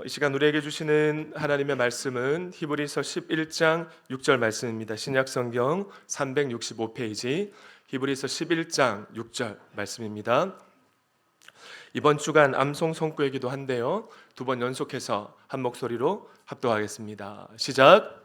이 시간 우리에게 주시는 하나님의 말씀은 히브리서 11장 6절 말씀입니다. 신약성경 365페이지 히브리서 11장 6절 말씀입니다. 이번 주간 암송 선구이기도 한데요. 두 번 연속해서 한 목소리로 합독하겠습니다. 시작.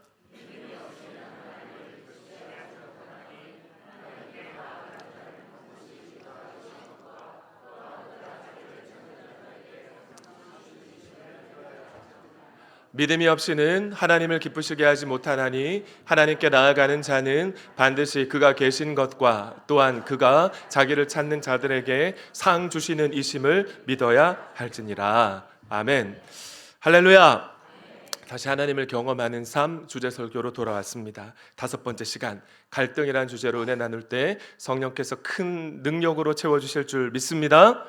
믿음이 없이는 하나님을 기쁘시게 하지 못하나니 하나님께 나아가는 자는 반드시 그가 계신 것과 또한 그가 자기를 찾는 자들에게 상 주시는 이심을 믿어야 할지니라. 아멘. 할렐루야. 다시 하나님을 경험하는 삶 주제 설교로 돌아왔습니다. 다섯 번째 시간, 갈등이라는 주제로 은혜 나눌 때 성령께서 큰 능력으로 채워주실 줄 믿습니다.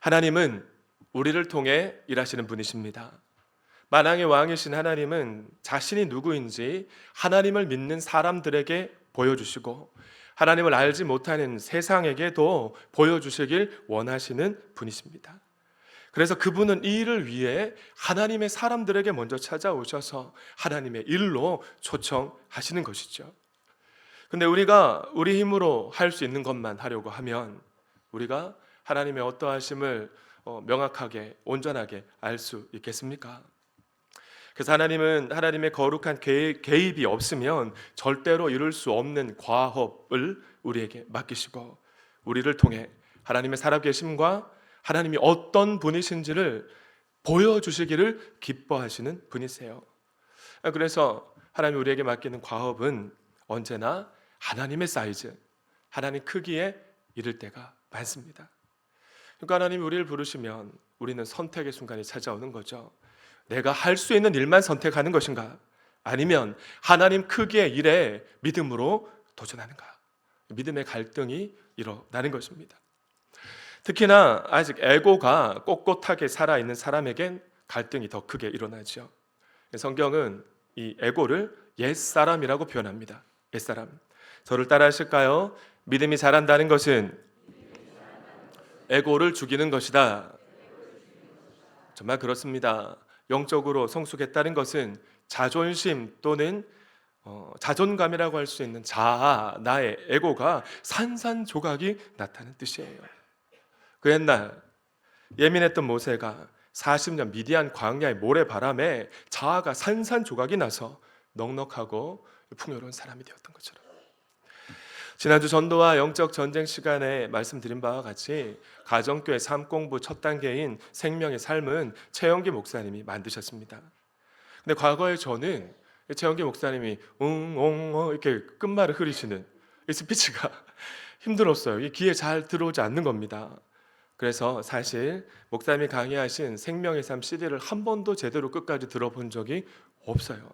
하나님은 우리를 통해 일하시는 분이십니다. 만왕의 왕이신 하나님은 자신이 누구인지 하나님을 믿는 사람들에게 보여주시고 하나님을 알지 못하는 세상에게도 보여주시길 원하시는 분이십니다. 그래서 그분은 이 일을 위해 하나님의 사람들에게 먼저 찾아오셔서 하나님의 일로 초청하시는 것이죠. 근데 우리가 우리 힘으로 할 수 있는 것만 하려고 하면 우리가 하나님의 어떠하심을 명확하게 온전하게 알 수 있겠습니까? 그래서 하나님은 하나님의 거룩한 개입이 없으면 절대로 이룰 수 없는 과업을 우리에게 맡기시고 우리를 통해 하나님의 살아계심과 하나님이 어떤 분이신지를 보여주시기를 기뻐하시는 분이세요. 그래서 하나님이 우리에게 맡기는 과업은 언제나 하나님의 사이즈, 하나님 크기에 이를 때가 많습니다. 그러니까 하나님이 우리를 부르시면 우리는 선택의 순간이 찾아오는 거죠. 내가 할 수 있는 일만 선택하는 것인가? 아니면 하나님 크기의 일에 믿음으로 도전하는가? 믿음의 갈등이 일어나는 것입니다. 특히나 아직 에고가 꼿꼿하게 살아있는 사람에겐 갈등이 더 크게 일어나죠. 성경은 이 에고를 옛사람이라고 표현합니다. 옛사람. 저를 따라 하실까요? 믿음이 자란다는 것은 에고를 죽이는 것이다. 정말 그렇습니다. 영적으로 성숙했다는 것은 자존심 또는 자존감이라고 할 수 있는 자아, 나의 에고가 산산조각이 나타나는 뜻이에요. 그 옛날 예민했던 모세가 40년 미디안 광야의 모래바람에 자아가 산산조각이 나서 넉넉하고 풍요로운 사람이 되었던 것처럼 지난주 전도와 영적 전쟁 시간에 말씀드린 바와 같이 가정교회 삶 공부 첫 단계인 생명의 삶은 최영기 목사님이 만드셨습니다. 근데 과거에 저는 최영기 목사님이 이렇게 끝말을 흐리시는 이 스피치가 힘들었어요. 이 귀에 잘 들어오지 않는 겁니다. 그래서 사실 목사님이 강의하신 생명의 삶 CD를 한 번도 제대로 끝까지 들어본 적이 없어요.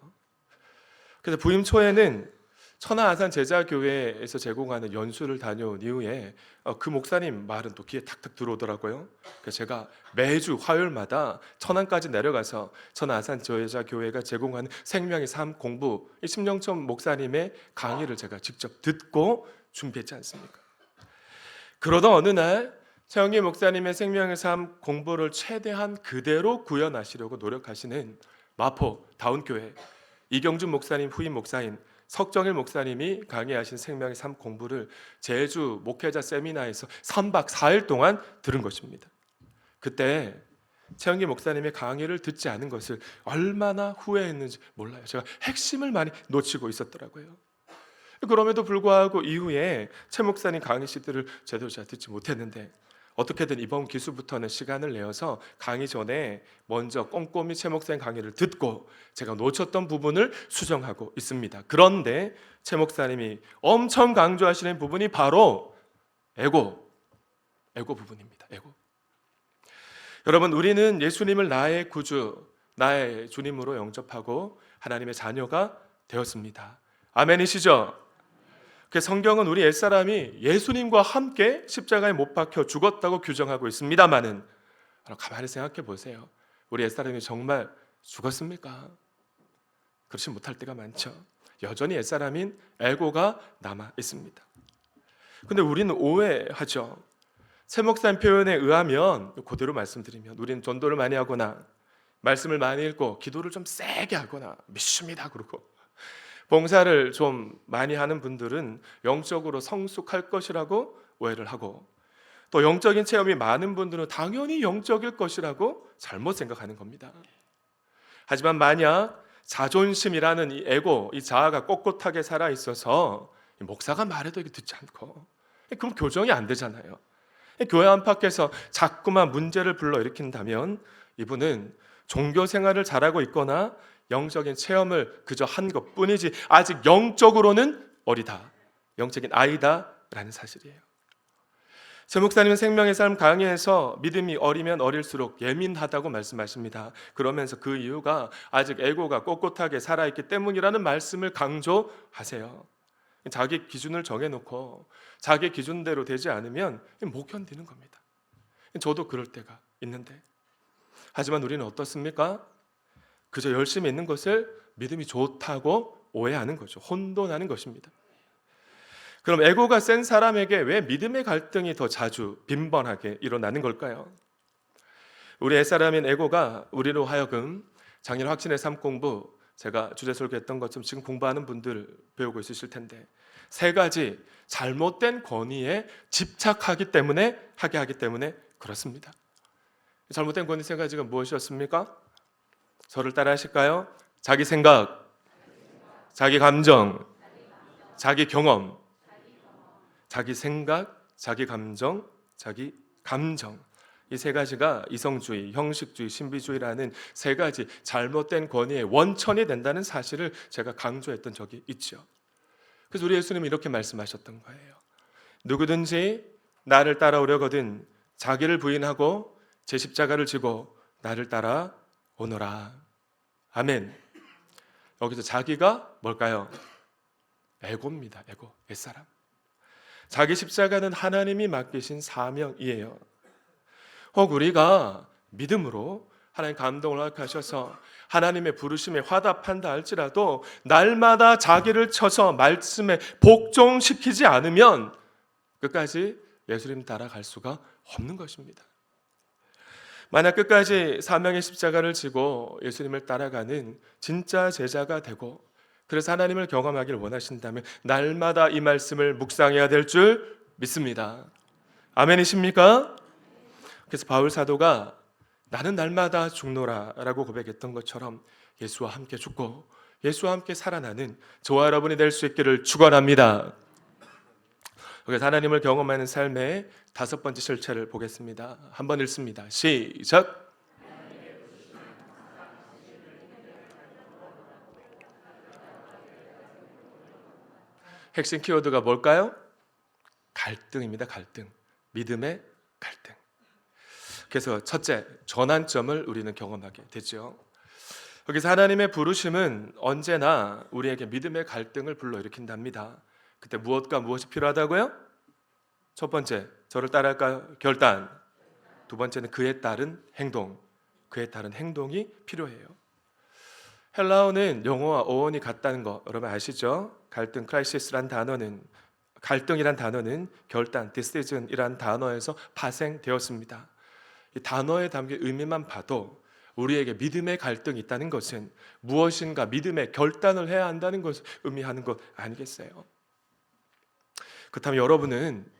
그래서 부임 초에는 천하아산 제자교회에서 제공하는 연수를 다녀온 이후에 그 목사님 말은 또 귀에 탁탁 들어오더라고요. 그래서 제가 매주 화요일마다 천안까지 내려가서 천하아산 제자교회가 제공하는 생명의 삶 공부, 심령천 목사님의 강의를 제가 직접 듣고 준비했지 않습니까? 그러던 어느 날 최영기 목사님의 생명의 삶 공부를 최대한 그대로 구현하시려고 노력하시는 마포 다운교회 이경준 목사님 후임 목사인 석정일 목사님이 강의하신 생명의 삶 공부를 제주 목회자 세미나에서 3박 4일 동안 들은 것입니다. 그때 최영기 목사님의 강의를 듣지 않은 것을 얼마나 후회했는지 몰라요. 제가 핵심을 많이 놓치고 있었더라고요. 그럼에도 불구하고 이후에 최 목사님 강의 시들을 제대로 잘 듣지 못했는데 어떻게든 이번 기수부터는 시간을 내어서 강의 전에 먼저 꼼꼼히 최 목사님 강의를 듣고 제가 놓쳤던 부분을 수정하고 있습니다. 그런데 최 목사님이 엄청 강조하시는 부분이 바로 에고 부분입니다. 에고. 여러분, 우리는 예수님을 나의 구주, 나의 주님으로 영접하고 하나님의 자녀가 되었습니다. 아멘이시죠? 그 성경은 우리 옛사람이 예수님과 함께 십자가에 못 박혀 죽었다고 규정하고 있습니다만은 가만히 생각해 보세요. 우리 옛사람이 정말 죽었습니까? 그렇지 못할 때가 많죠. 여전히 옛사람인 에고가 남아 있습니다. 근데 우리는 오해하죠. 최 목사님 표현에 의하면, 그대로 말씀드리면, 우리는 전도를 많이 하거나 말씀을 많이 읽고 기도를 좀 세게 하거나 믿습니다 그러고 봉사를 좀 많이 하는 분들은 영적으로 성숙할 것이라고 오해를 하고, 또 영적인 체험이 많은 분들은 당연히 영적일 것이라고 잘못 생각하는 겁니다. 하지만 만약 자존심이라는 이 에고, 이 자아가 꼿꼿하게 살아 있어서 목사가 말해도 이게 듣지 않고, 그럼 교정이 안 되잖아요. 교회 안팎에서 자꾸만 문제를 불러일으킨다면 이분은 종교 생활을 잘하고 있거나 영적인 체험을 그저 한 것뿐이지 아직 영적으로는 어리다, 영적인 아이다라는 사실이에요. 최 목사님은 생명의 삶 강의에서 믿음이 어리면 어릴수록 예민하다고 말씀하십니다. 그러면서 그 이유가 아직 에고가 꼿꼿하게 살아있기 때문이라는 말씀을 강조하세요. 자기 기준을 정해놓고 자기 기준대로 되지 않으면 못 견디는 겁니다. 저도 그럴 때가 있는데, 하지만 우리는 어떻습니까? 그저 열심히 있는 것을 믿음이 좋다고 오해하는 거죠. 혼돈하는 것입니다. 그럼 에고가 센 사람에게 왜 믿음의 갈등이 더 자주 빈번하게 일어나는 걸까요? 우리 옛사람인 에고가 우리로 하여금 작년 확신의 삶 공부, 제가 주제 설교했던 것처럼 지금 공부하는 분들 배우고 있으실 텐데, 세 가지 잘못된 권위에 집착하기 때문에, 하게 하기 때문에 그렇습니다. 잘못된 권위 세 가지가 무엇이었습니까? 저를 따라 하실까요? 자기 생각, 자기 감정, 자기 경험. 자기 생각, 자기 감정, 자기 감정. 이 세 가지가 이성주의, 형식주의, 신비주의라는 세 가지 잘못된 권위의 원천이 된다는 사실을 제가 강조했던 적이 있죠. 그래서 우리 예수님이 이렇게 말씀하셨던 거예요. 누구든지 나를 따라오려거든 자기를 부인하고 제 십자가를 지고 나를 따라오너라. 아멘. 여기서 자기가 뭘까요? 에고입니다. 에고, 옛사람. 자기 십자가는 하나님이 맡기신 사명이에요. 혹 우리가 믿음으로 하나님 감동을 허락하셔서 하나님의 부르심에 화답한다 할지라도 날마다 자기를 쳐서 말씀에 복종시키지 않으면 끝까지 예수님 따라갈 수가 없는 것입니다. 만약 끝까지 사명의 십자가를 지고 예수님을 따라가는 진짜 제자가 되고, 그래서 하나님을 경험하기를 원하신다면 날마다 이 말씀을 묵상해야 될 줄 믿습니다. 아멘이십니까? 그래서 바울 사도가 나는 날마다 죽노라 라고 고백했던 것처럼 예수와 함께 죽고 예수와 함께 살아나는 저와 여러분이 될 수 있기를 축원합니다. 그래서 하나님을 경험하는 삶의 다섯 번째 실체를 보겠습니다. 한번 읽습니다. 시작. 핵심 키워드가 뭘까요? 갈등입니다. 갈등. 믿음의 갈등. 그래서 첫째, 전환점을 우리는 경험하게 되죠. 여기서 하나님의 부르심은 언제나 우리에게 믿음의 갈등을 불러일으킨답니다. 그때 무엇과 무엇이 필요하다고요? 첫 번째, 저를 따라할까요? 결단. 두 번째는 그에 따른 행동. 그에 따른 행동이 필요해요. 헬라어는 영어와 어원이 같다는 거 여러분 아시죠? 갈등, 크라이시스란 단어는, 갈등이란 단어는 결단, decision이란 단어에서 파생되었습니다. 이 단어에 담긴 의미만 봐도 우리에게 믿음의 갈등이 있다는 것은 무엇인가 믿음의 결단을 해야 한다는 것을 의미하는 것 아니겠어요? 그렇다면 여러분은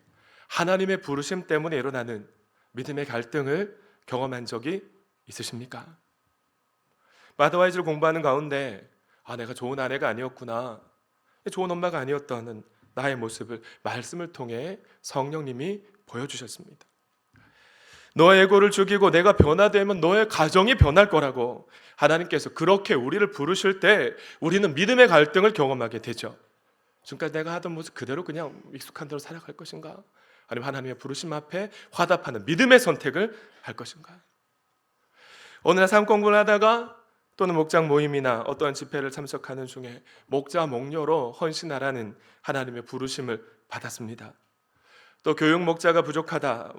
하나님의 부르심 때문에 일어나는 믿음의 갈등을 경험한 적이 있으십니까? 마더와이즈를 공부하는 가운데 내가 좋은 아내가 아니었구나, 좋은 엄마가 아니었다는 나의 모습을 말씀을 통해 성령님이 보여주셨습니다. 너의 에고를 죽이고 내가 변화되면 너의 가정이 변할 거라고 하나님께서 그렇게 우리를 부르실 때 우리는 믿음의 갈등을 경험하게 되죠. 지금까지 내가 하던 모습 그대로 그냥 익숙한 대로 살아갈 것인가? 아니면 하나님의 부르심 앞에 화답하는 믿음의 선택을 할 것인가? 어느 날 삶 공부를 하다가 또는 목장 모임이나 어떠한 집회를 참석하는 중에 목자 목녀로 헌신하라는 하나님의 부르심을 받았습니다. 또 교육 목자가 부족하다,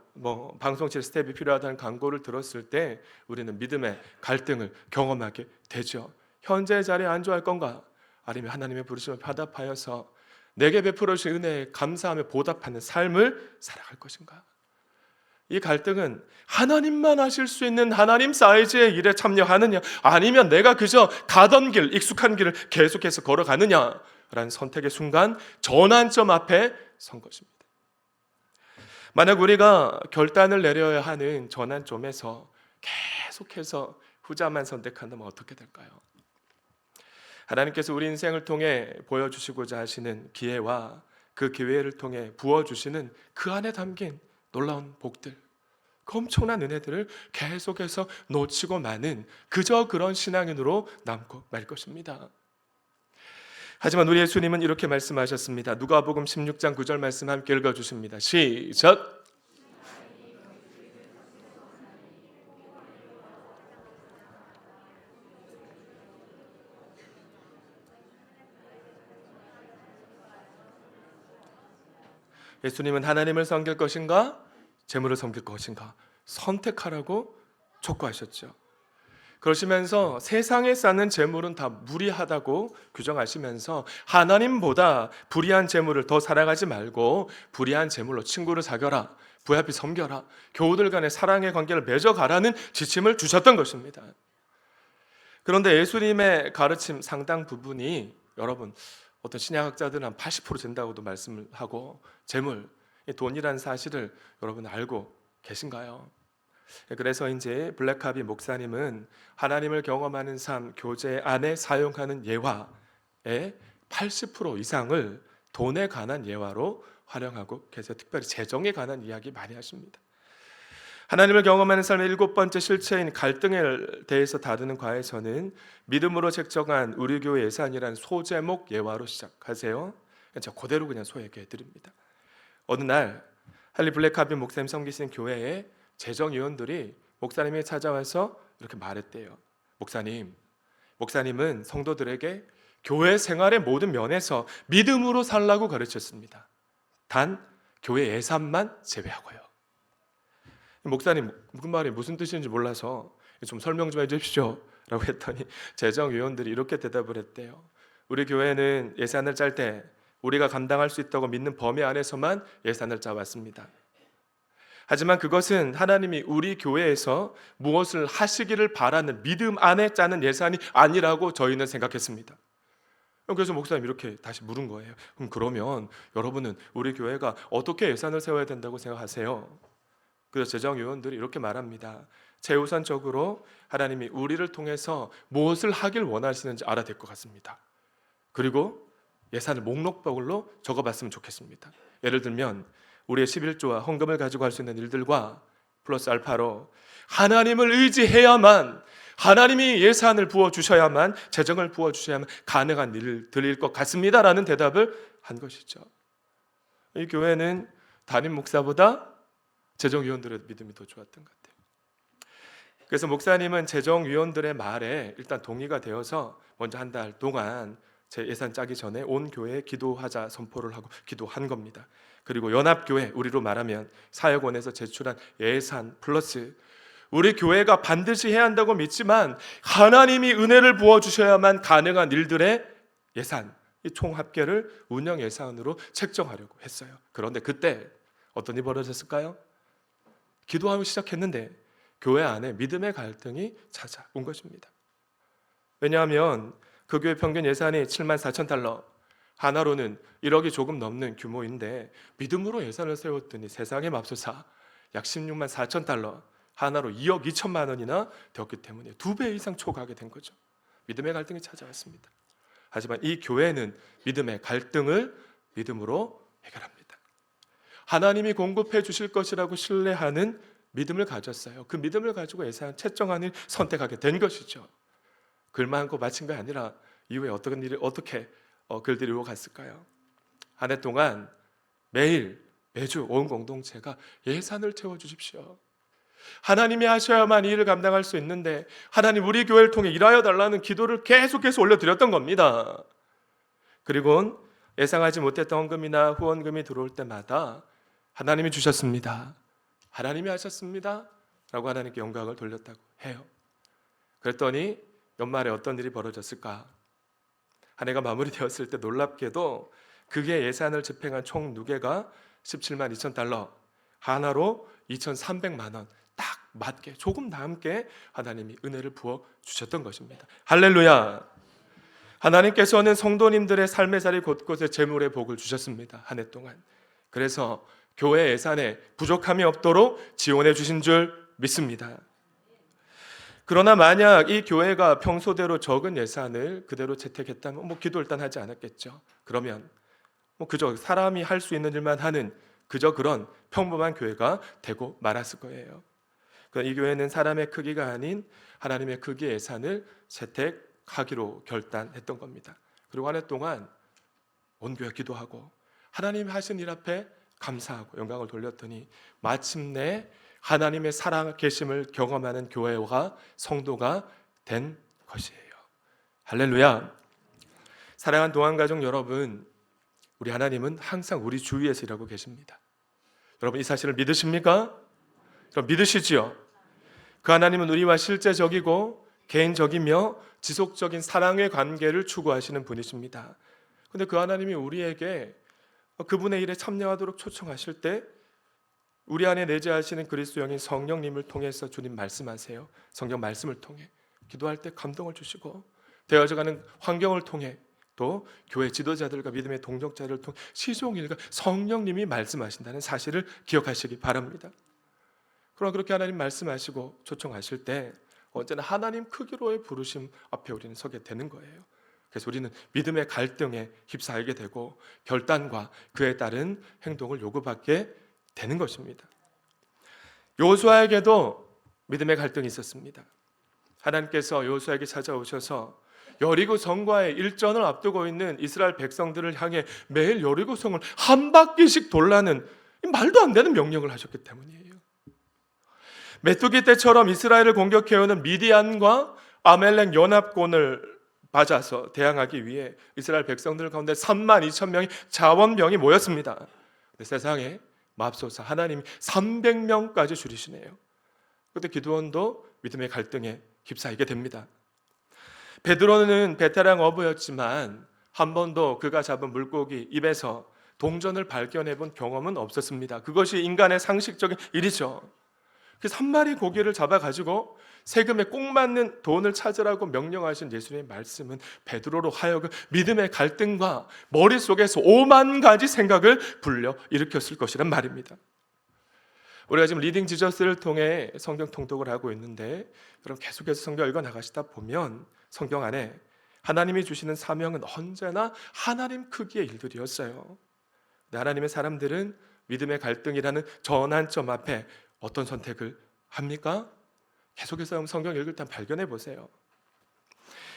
방송실 스텝이 필요하다는 광고를 들었을 때 우리는 믿음의 갈등을 경험하게 되죠. 현재의 자리에 안주할 건가? 아니면 하나님의 부르심을 화답하여서 내게 베풀어 주신 은혜에 감사하며 보답하는 삶을 살아갈 것인가? 이 갈등은 하나님만 하실 수 있는 하나님 사이즈의 일에 참여하느냐, 아니면 내가 그저 가던 길, 익숙한 길을 계속해서 걸어가느냐라는 선택의 순간 전환점 앞에 선 것입니다. 만약 우리가 결단을 내려야 하는 전환점에서 계속해서 후자만 선택한다면 어떻게 될까요? 하나님께서 우리 인생을 통해 보여주시고자 하시는 기회와 그 기회를 통해 부어주시는 그 안에 담긴 놀라운 복들, 그 엄청난 은혜들을 계속해서 놓치고 마는 그저 그런 신앙인으로 남고 말 것입니다. 하지만 우리 예수님은 이렇게 말씀하셨습니다. 누가복음 16장 9절 말씀 함께 읽어주십니다. 시작! 예수님은 하나님을 섬길 것인가? 재물을 섬길 것인가? 선택하라고 촉구하셨죠. 그러시면서 세상에 쌓는 재물은 다 무리하다고 규정하시면서 하나님보다 불의한 재물을 더 살아가지 말고 불의한 재물로 친구를 사겨라, 부하비 섬겨라, 교우들 간의 사랑의 관계를 맺어가라는 지침을 주셨던 것입니다. 그런데 예수님의 가르침 상당 부분이 여러분 어떤 신약학자들은 한 80% 된다고도 말씀을 하고 재물, 돈이라는 사실을 여러분 알고 계신가요? 그래서 이제 블랙카비 목사님은 하나님을 경험하는 삶 교제 안에 사용하는 예화의 80% 이상을 돈에 관한 예화로 활용하고 계세요. 특별히 재정에 관한 이야기 많이 하십니다. 하나님을 경험하는 삶의 7번째 실체인 갈등에 대해서 다루는 과에서는 믿음으로 책정한 우리 교회 예산이라는 소제목 예화로 시작하세요. 제가 그대로 그냥 소개해 드립니다. 어느 날 할리 블랙카비 목사님 섬기시는 교회에 재정위원들이 목사님이 찾아와서 이렇게 말했대요. 목사님은 성도들에게 교회 생활의 모든 면에서 믿음으로 살라고 가르쳤습니다. 단 교회 예산만 제외하고요. 목사님 그 말이 무슨 뜻인지 몰라서 좀 설명 좀 해주십시오 라고 했더니 재정위원들이 이렇게 대답을 했대요. 우리 교회는 예산을 짤 때 우리가 감당할 수 있다고 믿는 범위 안에서만 예산을 짜왔습니다. 하지만 그것은 하나님이 우리 교회에서 무엇을 하시기를 바라는 믿음 안에 짜는 예산이 아니라고 저희는 생각했습니다. 그래서 목사님 이렇게 다시 물은 거예요. 그러면 여러분은 우리 교회가 어떻게 예산을 세워야 된다고 생각하세요? 그래서 재정위원들이 이렇게 말합니다. 최우선적으로 하나님이 우리를 통해서 무엇을 하길 원하시는지 알아야 될 것 같습니다. 그리고 예산을 목록별로 적어봤으면 좋겠습니다. 예를 들면 우리의 11조와 헌금을 가지고 할 수 있는 일들과 플러스 알파로 하나님을 의지해야만, 하나님이 예산을 부어주셔야만, 재정을 부어주셔야만 가능한 일들일 것 같습니다 라는 대답을 한 것이죠. 이 교회는 담임 목사보다 재정위원들의 믿음이 더 좋았던 것 같아요. 그래서 목사님은 재정위원들의 말에 일단 동의가 되어서 먼저 한 달 동안 제 예산 짜기 전에 온 교회에 기도하자 선포를 하고 기도한 겁니다. 그리고 연합교회, 우리로 말하면 사역원에서 제출한 예산 플러스 우리 교회가 반드시 해야 한다고 믿지만 하나님이 은혜를 부어주셔야만 가능한 일들의 예산, 이 총 합계를 운영 예산으로 책정하려고 했어요. 그런데 그때 어떤 일이 벌어졌을까요? 기도하기 시작했는데 교회 안에 믿음의 갈등이 찾아온 것입니다. 왜냐하면 그 교회 평균 예산이 74,000달러, 하나로는 1억이 조금 넘는 규모인데 믿음으로 예산을 세웠더니 세상에 맙소사 약 16만 4천 달러, 하나로 2억 2천만 원이나 되었기 때문에 2배 이상 초과하게 된 거죠. 믿음의 갈등이 찾아왔습니다. 하지만 이 교회는 믿음의 갈등을 믿음으로 해결합니다. 하나님이 공급해 주실 것이라고 신뢰하는 믿음을 가졌어요. 그 믿음을 가지고 예산 채정하는 선택하게 된 것이죠. 글만 한거 마친 게 아니라 이후에 어떤 일을 어떻게 글들이 이루어갔을까요? 한 해 동안 매주 온 공동체가 예산을 채워주십시오. 하나님이 하셔야만 이 일을 감당할 수 있는데 하나님 우리 교회를 통해 일하여 달라는 기도를 계속해서 올려드렸던 겁니다. 그리고 예상하지 못했던 헌금이나 후원금이 들어올 때마다 하나님이 주셨습니다, 하나님이 하셨습니다 라고 하나님께 영광을 돌렸다고 해요. 그랬더니 연말에 어떤 일이 벌어졌을까? 한 해가 마무리되었을 때 놀랍게도 그게 예산을 집행한 총 누계가 17만 2천 달러, 하나로 2,300만 원 딱 맞게 조금 남게 하나님이 은혜를 부어 주셨던 것입니다. 할렐루야. 하나님께서는 성도님들의 삶의 자리 곳곳에 재물의 복을 주셨습니다. 한 해 동안. 그래서 교회 예산에 부족함이 없도록 지원해 주신 줄 믿습니다. 그러나 만약 이 교회가 평소대로 적은 예산을 그대로 채택했다면 기도 일단 하지 않았겠죠. 그러면 그저 사람이 할 수 있는 일만 하는 그저 그런 평범한 교회가 되고 말았을 거예요. 이 교회는 사람의 크기가 아닌 하나님의 크기의 예산을 채택하기로 결단했던 겁니다. 그리고 한 해 동안 온 교회 기도하고 하나님이 하신 일 앞에 감사하고 영광을 돌렸더니 마침내 하나님의 살아 계심을 경험하는 교회와 성도가 된 것이에요. 할렐루야. 사랑하는 동안가족 여러분, 우리 하나님은 항상 우리 주위에서 일하고 계십니다. 여러분 이 사실을 믿으십니까? 그럼 믿으시지요? 그 하나님은 우리와 실제적이고 개인적이며 지속적인 사랑의 관계를 추구하시는 분이십니다. 그런데 그 하나님이 우리에게 그분의 일에 참여하도록 초청하실 때 우리 안에 내재하시는 그리스도 영인 성령님을 통해서 주님 말씀하세요. 성경 말씀을 통해 기도할 때 감동을 주시고 되어져가는 환경을 통해 또 교회 지도자들과 믿음의 동역자들을 통해 시종일관 성령님이 말씀하신다는 사실을 기억하시기 바랍니다. 그러나 그렇게 하나님 말씀하시고 초청하실 때 언제나 하나님 크기로의 부르심 앞에 우리는 서게 되는 거예요. 그래서 우리는 믿음의 갈등에 휩싸이게 되고 결단과 그에 따른 행동을 요구받게 되는 것입니다. 여호수아에게도 믿음의 갈등이 있었습니다. 하나님께서 여호수아에게 찾아오셔서 여리고 성과의 일전을 앞두고 있는 이스라엘 백성들을 향해 매일 여리고 성을 한 바퀴씩 돌라는 말도 안 되는 명령을 하셨기 때문이에요. 메뚜기 때처럼 이스라엘을 공격해오는 미디안과 아멜렉 연합군을 맞아서 대항하기 위해 이스라엘 백성들 가운데 32,000명의 자원병이 모였습니다. 근데 세상에 맙소사 하나님이 300명까지 줄이시네요. 그때 기드온도 믿음의 갈등에 휩싸이게 됩니다. 베드로는 베테랑 어부였지만 한 번도 그가 잡은 물고기 입에서 동전을 발견해 본 경험은 없었습니다. 그것이 인간의 상식적인 일이죠. 그래서 한 마리 고기를 잡아가지고 세금에 꼭 맞는 돈을 찾으라고 명령하신 예수님의 말씀은 베드로로 하여금 믿음의 갈등과 머릿속에서 5만 가지 생각을 불러일으켰을 것이란 말입니다. 우리가 지금 리딩 지저스를 통해 성경 통독을 하고 있는데 그럼 계속해서 성경 읽어나가시다 보면 성경 안에 하나님이 주시는 사명은 언제나 하나님 크기의 일들이었어요. 근데 하나님의 사람들은 믿음의 갈등이라는 전환점 앞에 어떤 선택을 합니까? 계속해서 성경 읽을 때 발견해 보세요.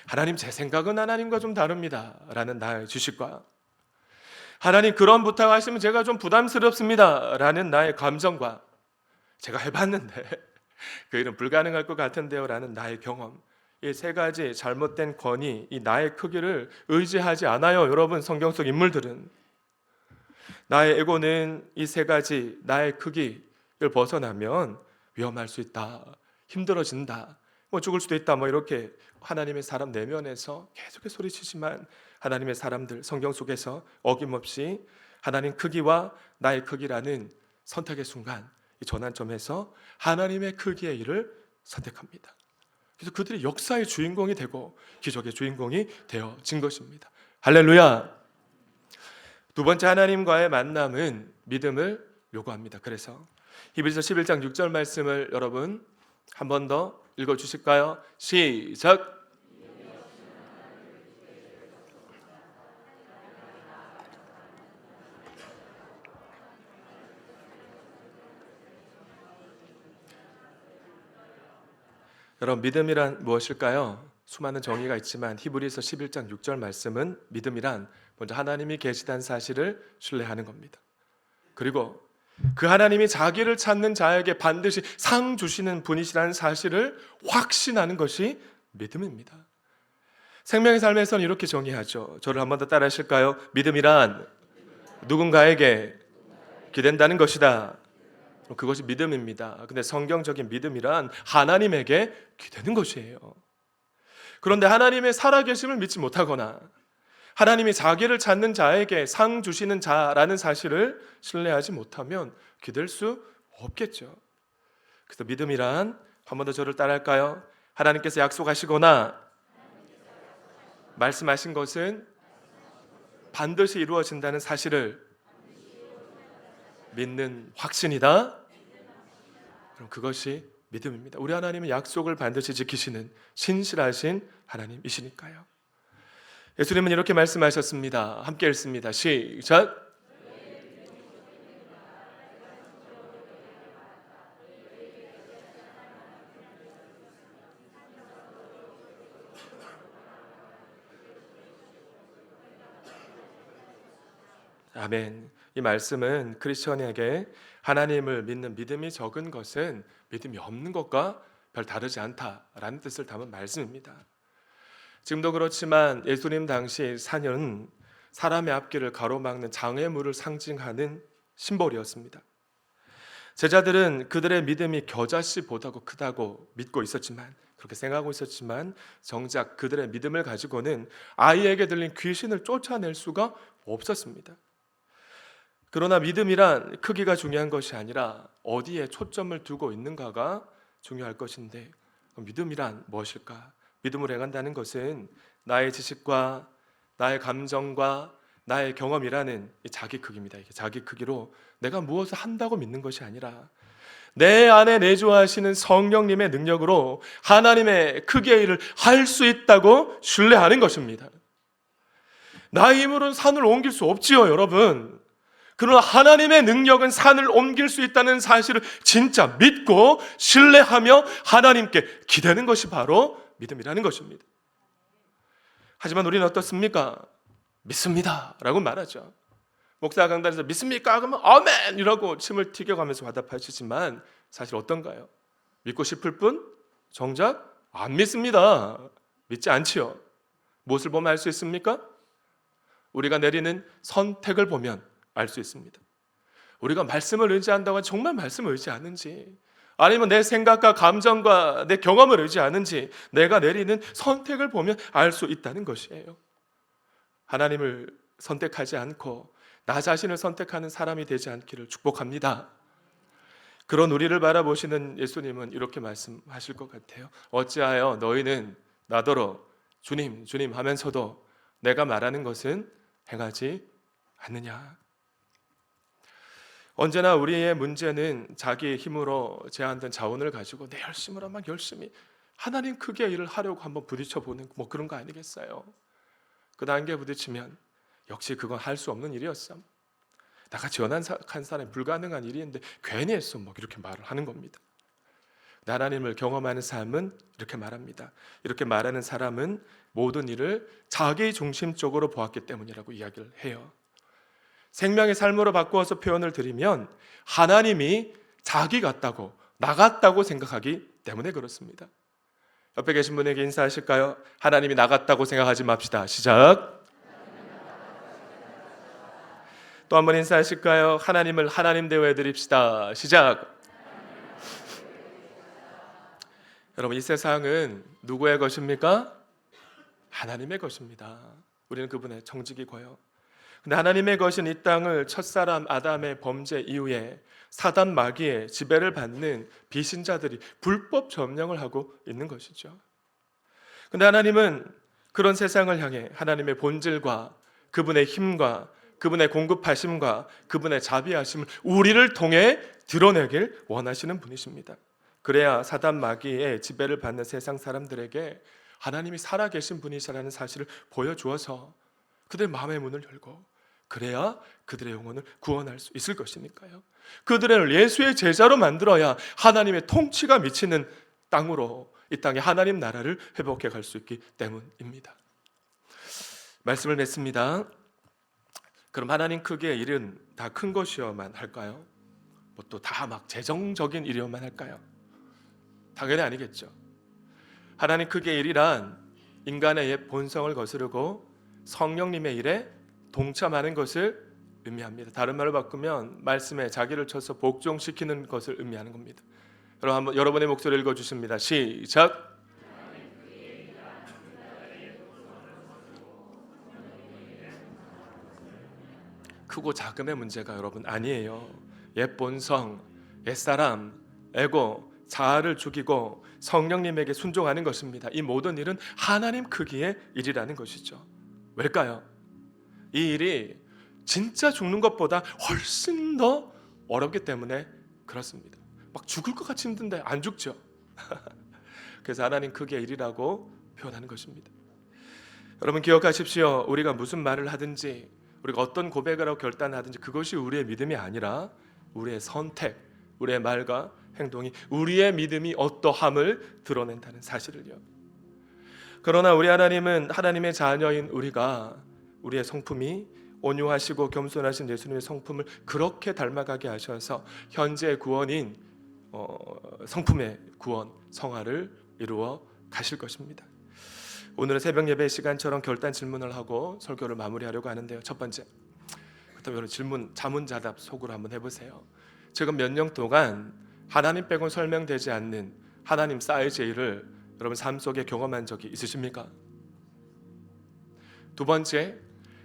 하나님 제 생각은 하나님과 좀 다릅니다 라는 나의 지식과 하나님 그런 부탁하시면 제가 좀 부담스럽습니다 라는 나의 감정과 제가 해봤는데 그 일은 불가능할 것 같은데요 라는 나의 경험, 이 세 가지 잘못된 권위, 이 나의 크기를 의지하지 않아요. 여러분 성경 속 인물들은 나의 에고는 이 세 가지 나의 크기를 벗어나면 위험할 수 있다, 힘들어진다, 죽을 수도 있다, 이렇게 하나님의 사람 내면에서 계속해서 소리치지만 하나님의 사람들 성경 속에서 어김없이 하나님 크기와 나의 크기라는 선택의 순간 이 전환점에서 하나님의 크기의 일을 선택합니다. 그래서 그들이 역사의 주인공이 되고 기적의 주인공이 되어진 것입니다. 할렐루야. 두 번째 하나님과의 만남은 믿음을 요구합니다. 그래서 히브리서 11장 6절 말씀을 여러분 한 번 더 읽어주실까요? 시작. 여러분 믿음이란 무엇일까요? 수많은 정의가 있지만 히브리서 11장 6절 말씀은 믿음이란 먼저 하나님이 계시다는 사실을 신뢰하는 겁니다. 그리고 그 하나님이 자기를 찾는 자에게 반드시 상 주시는 분이시라는 사실을 확신하는 것이 믿음입니다. 생명의 삶에서는 이렇게 정의하죠. 저를 한 번 더 따라 하실까요? 믿음이란 누군가에게 기댄다는 것이다. 그것이 믿음입니다. 근데 성경적인 믿음이란 하나님에게 기대는 것이에요. 그런데 하나님의 살아계심을 믿지 못하거나 하나님이 자기를 찾는 자에게 상 주시는 자라는 사실을 신뢰하지 못하면 기댈 수 없겠죠. 그래서 믿음이란, 한 번 더 저를 따라할까요? 하나님께서 약속하시거나 말씀하신 것은 반드시 이루어진다는 사실을 믿는 확신이다. 그럼 그것이 믿음입니다. 우리 하나님은 약속을 반드시 지키시는 신실하신 하나님이시니까요. 예수님은 이렇게 말씀하셨습니다. 함께 읽습니다. 시작. 아멘. 이 말씀은 크리스천에게 하나님을 믿는 믿음이 적은 것은 믿음이 없는 것과 별 다르지 않다라는 뜻을 담은 말씀입니다. 지금도 그렇지만 예수님 당시 산은 사람의 앞길을 가로막는 장애물을 상징하는 심볼이었습니다. 제자들은 그들의 믿음이 겨자씨보다도 크다고 믿고 있었지만, 그렇게 생각하고 있었지만, 정작 그들의 믿음을 가지고는 아이에게 들린 귀신을 쫓아낼 수가 없었습니다. 그러나 믿음이란 크기가 중요한 것이 아니라 어디에 초점을 두고 있는가가 중요할 것인데, 믿음이란 무엇일까? 믿음을 행한다는 것은 나의 지식과 나의 감정과 나의 경험이라는 자기 크기입니다. 이게 자기 크기로 내가 무엇을 한다고 믿는 것이 아니라 내 안에 내주하시는 성령님의 능력으로 하나님의 크기의 일을 할 수 있다고 신뢰하는 것입니다. 나의 힘으로는 산을 옮길 수 없지요, 여러분. 그러나 하나님의 능력은 산을 옮길 수 있다는 사실을 진짜 믿고 신뢰하며 하나님께 기대는 것이 바로 믿음이라는 것입니다. 하지만 우리는 어떻습니까? 믿습니다 라고 말하죠. 목사 강단에서 믿습니까? 그러면 아멘! 이라고 침을 튀겨가면서 화답하시지만 사실 어떤가요? 믿고 싶을 뿐 정작 안 믿습니다. 믿지 않지요. 무엇을 보면 알 수 있습니까? 우리가 내리는 선택을 보면 알 수 있습니다. 우리가 말씀을 의지한다고 정말 말씀을 의지하는지, 아니면 내 생각과 감정과 내 경험을 의지하는지 내가 내리는 선택을 보면 알 수 있다는 것이에요. 하나님을 선택하지 않고 나 자신을 선택하는 사람이 되지 않기를 축복합니다. 그런 우리를 바라보시는 예수님은 이렇게 말씀하실 것 같아요. 어찌하여 너희는 나더러 주님 주님 하면서도 내가 말하는 것은 행하지 않느냐. 언제나 우리의 문제는 자기의 힘으로 제한된 자원을 가지고 내 열심으로 막 열심히 하나님 크게 일을 하려고 한번 부딪혀보는 뭐 그런 거 아니겠어요? 그 단계에 부딪히면 역시 그건 할 수 없는 일이었어. 나같이 연약한 사람이 불가능한 일인데 괜히 했어, 뭐 이렇게 말을 하는 겁니다. 하나님을 경험하는 삶은 이렇게 말합니다. 이렇게 말하는 사람은 모든 일을 자기 중심적으로 보았기 때문이라고 이야기를 해요. 생명의 삶으로 바꾸어서 표현을 드리면 하나님이 자기 같다고, 나 같다고 생각하기 때문에 그렇습니다. 옆에 계신 분에게 인사하실까요? 하나님이 나 같다고 생각하지 맙시다. 시작. 또 한 번 인사하실까요? 하나님을 하나님 대우해 드립시다. 시작. 여러분, 이 세상은 누구의 것입니까? 하나님의 것입니다. 우리는 그분의 청지기고요. 근데 하나님의 것인 이 땅을 첫사람 아담의 범죄 이후에 사단 마귀의 지배를 받는 비신자들이 불법 점령을 하고 있는 것이죠. 근데 하나님은 그런 세상을 향해 하나님의 본질과 그분의 힘과 그분의 공급하심과 그분의 자비하심을 우리를 통해 드러내길 원하시는 분이십니다. 그래야 사단 마귀의 지배를 받는 세상 사람들에게 하나님이 살아계신 분이시라는 사실을 보여주어서 그들의 마음의 문을 열고, 그래야 그들의 영혼을 구원할 수 있을 것이니까요. 그들을 예수의 제자로 만들어야 하나님의 통치가 미치는 땅으로, 이 땅에 하나님 나라를 회복해 갈 수 있기 때문입니다. 말씀을 맺습니다. 그럼 하나님 크기의 일은 다 큰 것이어만 할까요? 뭐 또 다 막 재정적인 일이어만 할까요? 당연히 아니겠죠. 하나님 크기의 일이란 인간의 옛 본성을 거스르고 성령님의 일에 동참하는 것을 의미합니다. 다른 말로 바꾸면 말씀에 자기를 쳐서 복종시키는 것을 의미하는 겁니다. 여러분, 한번 여러분의 목소리를 읽어주십니다. 시작. 크고 작음의 문제가 여러분 아니에요. 옛 본성, 옛사람, 에고, 자아를 죽이고 성령님에게 순종하는 것입니다. 이 모든 일은 하나님 크기의 일이라는 것이죠. 왜일까요? 이 일이 진짜 죽는 것보다 훨씬 더 어렵기 때문에 그렇습니다. 막 죽을 것 같이 힘든데 안 죽죠. 그래서 하나님 크기의 일이라고 표현하는 것입니다. 여러분 기억하십시오. 우리가 무슨 말을 하든지, 우리가 어떤 고백을 하고 결단하든지, 그것이 우리의 믿음이 아니라 우리의 선택, 우리의 말과 행동이 우리의 믿음이 어떠함을 드러낸다는 사실을요. 그러나 우리 하나님은 하나님의 자녀인 우리의 성품이 온유하시고 겸손하신 예수님의 성품을 그렇게 닮아가게 하셔서 현재의 구원인 성품의 구원, 성화를 이루어 가실 것입니다. 오늘은 새벽 예배 시간처럼 결단 질문을 하고 설교를 마무리하려고 하는데요. 첫 번째, 그렇다면 여러분 질문 자문자답 속으로 한번 해보세요. 지금 몇 년 동안 하나님 빼곤 설명되지 않는 하나님 사이즈의 일을 여러분 삶 속에 경험한 적이 있으십니까? 두 번째,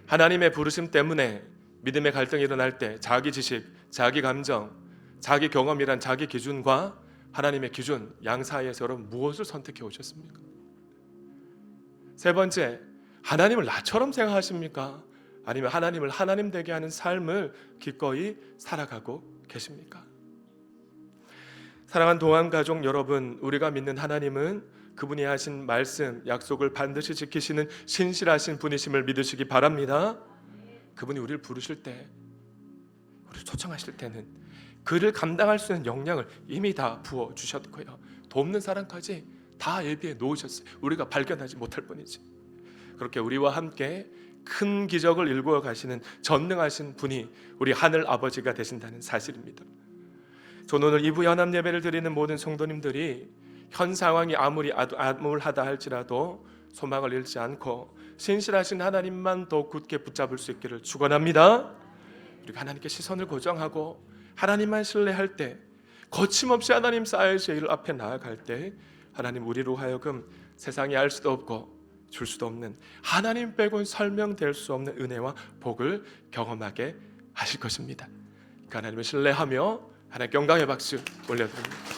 하나님의 부르심 때문에 믿음의 갈등이 일어날 때 자기 지식, 자기 감정, 자기 경험이란 자기 기준과 하나님의 기준 양 사이에서 여러분 무엇을 선택해 오셨습니까? 세 번째, 하나님을 나처럼 생각하십니까? 아니면 하나님을 하나님 되게 하는 삶을 기꺼이 살아가고 계십니까? 사랑하는 동안 가족 여러분, 우리가 믿는 하나님은 그분이 하신 말씀, 약속을 반드시 지키시는 신실하신 분이심을 믿으시기 바랍니다. 그분이 우리를 부르실 때, 우리를 초청하실 때는 그를 감당할 수 있는 역량을 이미 다 부어주셨고요, 돕는 사람까지 다 예비해 놓으셨어요. 우리가 발견하지 못할 뿐이지. 그렇게 우리와 함께 큰 기적을 일구어 가시는 전능하신 분이 우리 하늘 아버지가 되신다는 사실입니다. 저는 오늘 2부 연합 예배를 드리는 모든 성도님들이 현 상황이 아무리 암울하다 할지라도 소망을 잃지 않고 신실하신 하나님만 더 굳게 붙잡을 수 있기를 축원합니다. 우리가 하나님께 시선을 고정하고 하나님만 신뢰할 때, 거침없이 하나님 사이즈의 일 앞에 나아갈 때 하나님 우리로 하여금 세상이 알 수도 없고 줄 수도 없는, 하나님 빼고는 설명될 수 없는 은혜와 복을 경험하게 하실 것입니다. 그 하나님을 신뢰하며 하나님께 영광의 박수 올려드립니다.